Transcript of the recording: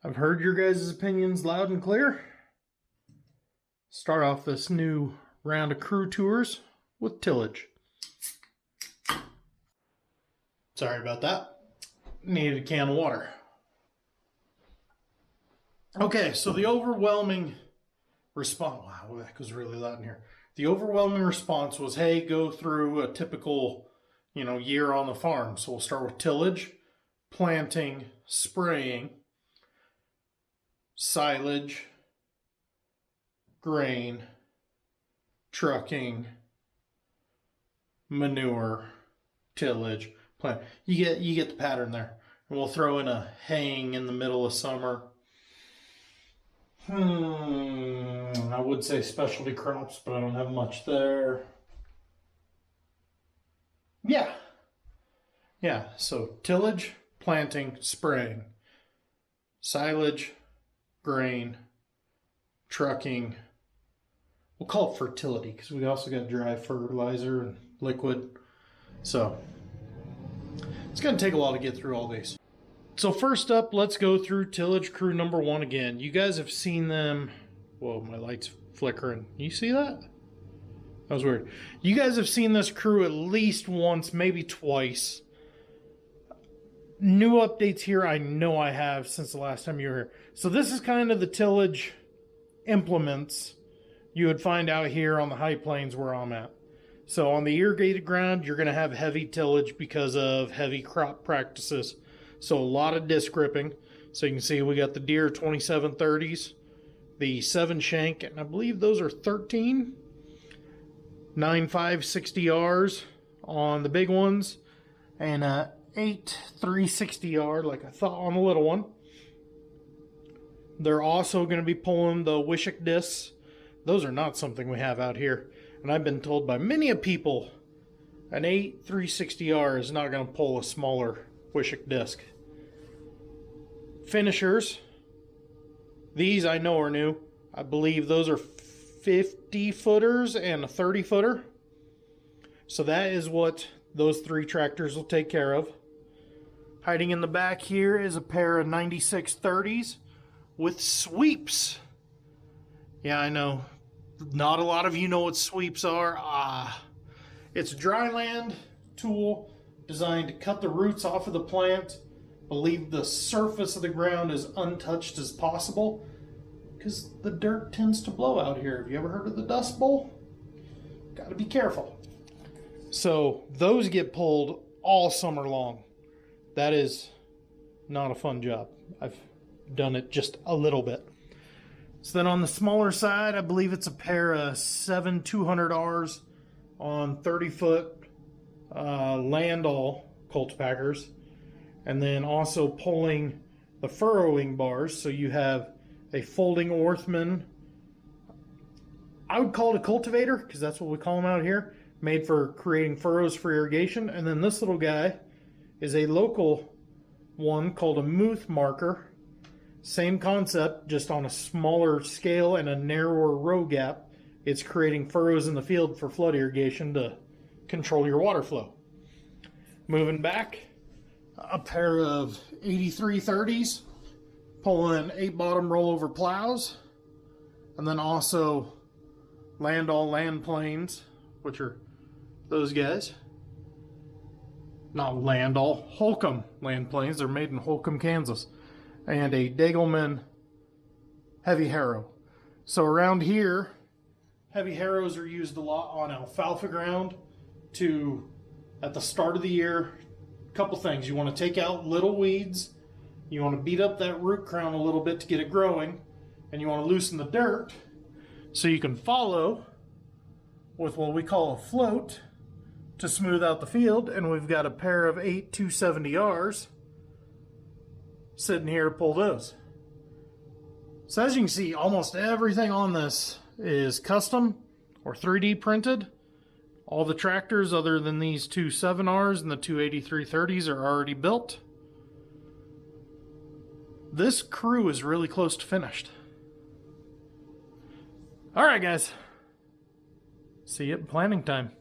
I've heard your guys' opinions loud and clear. Start off this new round of crew tours with tillage. Sorry about that. Needed a can of water. Okay, so the overwhelming response, wow, that was really loud in here. The overwhelming response was, hey, go through a typical, year on the farm. So we'll start with tillage, planting, spraying, silage, grain, trucking, manure, tillage, plant. You get the pattern there. And we'll throw in a haying in the middle of summer. I would say specialty crops, but I don't have much there. Yeah, so tillage, planting, spraying, silage, grain, trucking. We'll call it fertility because we also got dry fertilizer and liquid. So it's going to take a while to get through all these. So first up, let's go through tillage crew number 1 again. You guys have seen them. Whoa, my light's flickering. You see that? That was weird. You guys have seen this crew at least once, maybe twice. New updates here, I know I have since the last time you were here. So this is kind of the tillage implements you would find out here on the high plains where I'm at. So on the irrigated ground, you're going to have heavy tillage because of heavy crop practices. So a lot of disc ripping. So you can see we got the Deere 2730s, the 7 shank, and I believe those are 13, 9.5 60Rs on the big ones, and 8 360R like I thought on the little one. They're also going to be pulling the Wishick discs. Those are not something we have out here. And I've been told by many a people an 8 360R is not going to pull a smaller Wishick disc. Finishers. These I know are new. I believe those are 50 footers and a 30 footer. So that is what those 3 tractors will take care of. Hiding in the back here is a pair of 9630s with sweeps. Yeah, I know. Not a lot of you know what sweeps are. It's a dryland tool designed to cut the roots off of the plant, but leave the surface of the ground as untouched as possible, because the dirt tends to blow out here. Have you ever heard of the Dust Bowl? Got to be careful. So those get pulled all summer long. That is not a fun job. I've done it just a little bit. So then on the smaller side, I believe it's a pair of 7 200Rs on 30-foot Landall cultipackers. And then also pulling the furrowing bars. So you have a folding Orthman. I would call it a cultivator because that's what we call them out here. Made for creating furrows for irrigation. And then this little guy is a local one called a Muth marker. Same concept, just on a smaller scale and a narrower row gap. It's creating furrows in the field for flood irrigation to control your water flow. Moving back, a pair of 8330s, pulling 8-bottom rollover plows, and then also Landall land planes, which are those guys. Not Landall, Holcomb land planes. They're made in Holcomb, Kansas. And a Degelman heavy harrow. So around here, heavy harrows are used a lot on alfalfa ground to, at the start of the year, a couple things. You want to take out little weeds, you want to beat up that root crown a little bit to get it growing, and you want to loosen the dirt so you can follow with what we call a float to smooth out the field. And we've got a pair of 8 270Rs sitting here to pull those. So as you can see, almost everything on this is custom or 3D printed. All the tractors other than these 2 7Rs and the 2 8330s are already built. This crew is really close to finished. Alright guys, see you at planting time.